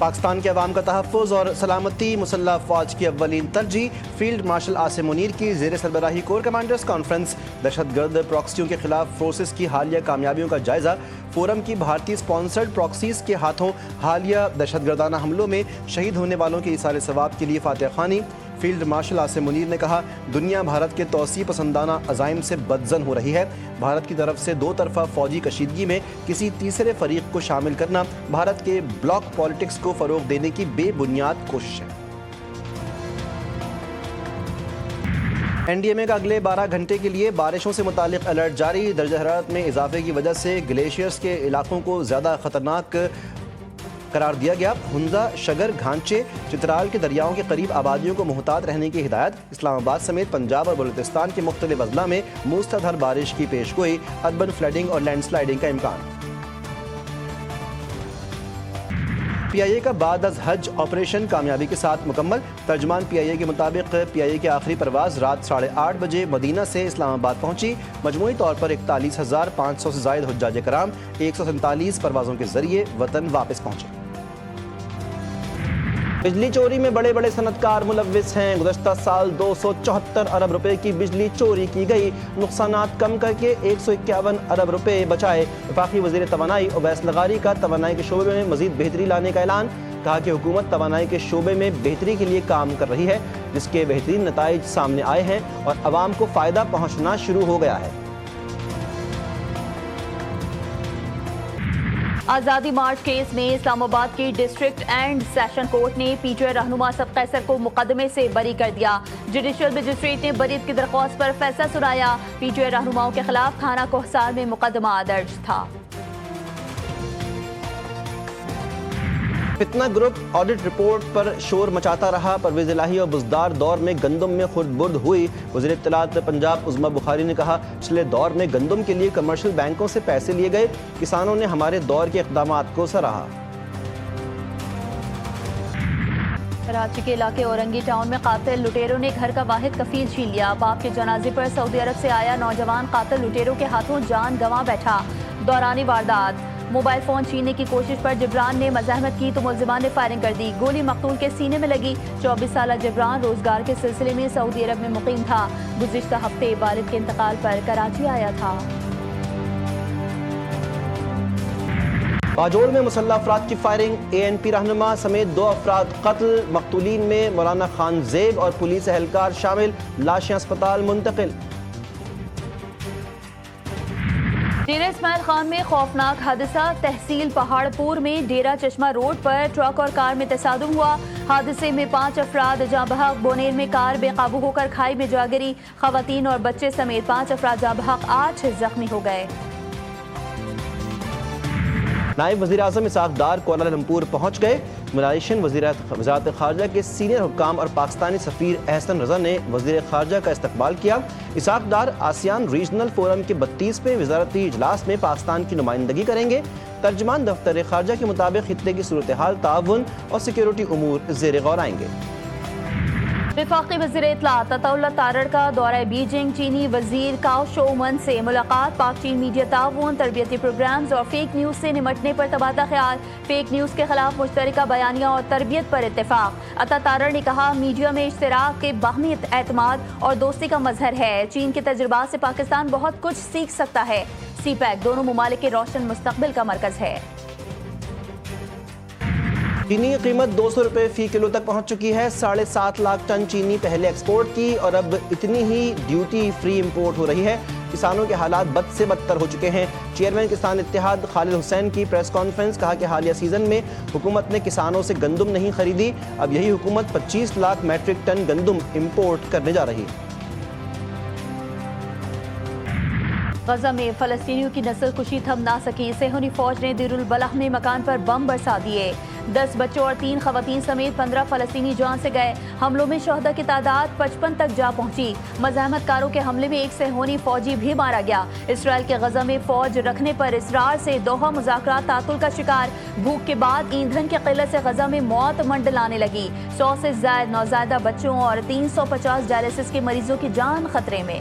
پاکستان کے عوام کا تحفظ اور سلامتی مسلح افواج کی اولین ترجیح۔ فیلڈ مارشل عاصم منیر کی زیر سربراہی کور کمانڈرز کانفرنس۔ دہشت گرد پراکسیوں کے خلاف فورسز کی حالیہ کامیابیوں کا جائزہ۔ فورم کی بھارتی سپانسرڈ پراکسیز کے ہاتھوں حالیہ دہشت گردانہ حملوں میں شہید ہونے والوں کے ایصال ثواب کے لیے فاتح خوانی۔ فیلڈ مارشل عاصم منیر نے کہا، دنیا بھارت کے توسیع پسندانہ عزائم سے بدظن ہو رہی ہے۔ بھارت کی طرف سے دو طرفہ فوجی کشیدگی میں کسی تیسرے فریق کو شامل کرنا بھارت کے بلاک پالیٹکس کو فروغ دینے کی بے بنیاد کوشش ہے۔ این ڈی ایم اے کا اگلے 12 گھنٹے کے لیے بارشوں سے متعلق الرٹ جاری۔ درجہ حرارت میں اضافے کی وجہ سے گلیشیئرز کے علاقوں کو زیادہ خطرناک قرار دیا گیا۔ ہنزا، شگر، گھانچے، چترال کے دریاؤں کے قریب آبادیوں کو محتاط رہنے کی ہدایت۔ اسلام آباد سمیت پنجاب اور بلوچستان کے مختلف اضلاع میں موسلادھار بارش کی پیش گوئی۔ اربن فلڈنگ اور لینڈ سلائیڈنگ کا امکان۔ پی آئی اے کا بعد از حج آپریشن کامیابی کے ساتھ مکمل۔ ترجمان پی آئی اے کے مطابق پی آئی اے کی آخری پرواز رات 8:30 بجے مدینہ سے اسلام آباد پہنچی۔ مجموعی طور پر 41,500 سے زائد حجاج کرام 147 پروازوں کے ذریعے وطن واپس پہنچے۔ بجلی چوری میں بڑے بڑے صنعتکار ملوث ہیں۔ گزشتہ سال 274 ارب روپے کی بجلی چوری کی گئی۔ نقصانات کم کر کے 151 ارب روپے بچائے۔ وفاقی وزیر توانائی اویس لغاری کا توانائی کے شعبے میں مزید بہتری لانے کا اعلان۔ کہا کہ حکومت توانائی کے شعبے میں بہتری کے لیے کام کر رہی ہے، جس کے بہترین نتائج سامنے آئے ہیں اور عوام کو فائدہ پہنچنا شروع ہو گیا ہے۔ آزادی مارچ کیس میں اسلام آباد کی ڈسٹرکٹ اینڈ سیشن کورٹ نے پی ٹی آئی رہنما اسد قیصر کو مقدمے سے بری کر دیا۔ جوڈیشل مجسٹریٹ نے بریت کی درخواست پر فیصلہ سنایا۔ پی ٹی آئی رہنماؤں کے خلاف تھانہ کوہسار میں مقدمہ درج تھا۔ فتنہ گروپ آڈٹ رپورٹ پر شور مچاتا رہا۔ پرویز الہی اور بزدار دور میں گندم میں خرد برد ہوئی۔ وزیر اطلاعات پنجاب عظمی بخاری نے کہا، پچھلے دور میں گندم کے لیے کمرشل بینکوں سے پیسے لیے گئے، کسانوں نے ہمارے دور کے اقدامات کو سراہا۔ کراچی کے علاقے اورنگی ٹاؤن میں قاتل لٹیروں نے گھر کا واحد کفیل چھین لیا۔ باپ کے جنازے پر سعودی عرب سے آیا نوجوان قاتل لٹیروں کے ہاتھوں جان گنوا بیٹھا۔ دوران واردات موبائل فون چھیننے کی کوشش پر جبران نے مزاحمت کی تو ملزمان نے فائرنگ کر دی۔ گولی مقتول کے سینے میں لگی۔ 24 سالہ جبران روزگار کے سلسلے میں سعودی عرب میں مقیم تھا۔ گزشتہ ہفتے والد کے انتقال پر کراچی آیا تھا۔ باجوڑ میں مسلح افراد کی فائرنگ، اے این پی رہنما سمیت 2 افراد قتل۔ مقتولین میں مولانا خان زیب اور پولیس اہلکار شامل۔ لاشیں اسپتال منتقل۔ ڈیرہ اسماعیل خان میں خوفناک حادثہ۔ تحصیل پہاڑ پور میں ڈیرہ چشمہ روڈ پر ٹرک اور کار میں تصادم ہوا۔ حادثے میں 5 افراد جاں بحق۔ بونیر میں کار بے قابو ہو کر کھائی میں جا گری۔ خواتین اور بچے سمیت 5 افراد جاں بحق، 8 زخمی ہو گئے۔ نائب وزیر اعظم اسحاق ڈار کوالالمپور پہنچ گئے۔ ملائیشین وزارت خارجہ کے سینئر حکام اور پاکستانی سفیر احسن رضا نے وزیر خارجہ کا استقبال کیا۔ Ishaq Dar ASEAN regional forum کے 32ویں وزارتی اجلاس میں پاکستان کی نمائندگی کریں گے۔ ترجمان دفتر خارجہ کے مطابق خطے کی صورتحال، تعاون اور سیکیورٹی امور زیر غور آئیں گے۔ وفاقی وزیر اطلاعات عطا اللہ تارڑ کا دورہ بیجنگ۔ چینی وزیر کاؤ شومن سے ملاقات۔ پاک چین میڈیا تعاون، تربیتی پروگرامز اور فیک نیوز سے نمٹنے پر تبادلہ خیال۔ فیک نیوز کے خلاف مشترکہ بیانیہ اور تربیت پر اتفاق۔ عطا تارڑ نے کہا، میڈیا میں اشتراک کے باہمی اعتماد اور دوستی کا مظہر ہے۔ چین کے تجربات سے پاکستان بہت کچھ سیکھ سکتا ہے۔ سی پیک دونوں ممالک کے روشن مستقبل کا مرکز ہے۔ چینی کی قیمت 200 روپے فی کلو تک پہنچ چکی ہے۔ 7.5 لاکھ ٹن چینی پہلے ایکسپورٹ کی اور اب اتنی ہی ڈیوٹی فری امپورٹ ہو رہی ہے۔ کسانوں کے حالات بد سے بدتر ہو چکے ہیں۔ چیئرمین کسان اتحاد خالد حسین کی پریس کانفرنس، کہا کہ حالیہ سیزن میں حکومت نے کسانوں سے گندم نہیں خریدی، اب یہی حکومت 25 لاکھ میٹرک ٹن گندم امپورٹ کرنے جا رہی ہے۔ غزہ میں فلسطینیوں کی نسل کشی تھم نہ سکی۔ صہیونی فوج نے دیر البلح میں مکان پر بم برسا دیے۔ 10 بچوں اور 3 خواتین سمیت 15 فلسطینی جان سے گئے۔ حملوں میں شہداء کی تعداد 55 تک جا پہنچی۔ مزاحمت کاروں کے حملے میں ایک صہیونی فوجی بھی مارا گیا۔ اسرائیل کے غزہ میں فوج رکھنے پر اصرار سے دوحہ مذاکرات تعطل کا شکار۔ بھوک کے بعد ایندھن کی قلت سے غزہ میں موت منڈلانے لگی۔ 100 سے زائد نوزائیدہ بچوں اور 350 ڈائلیسس کے مریضوں کی جان خطرے میں۔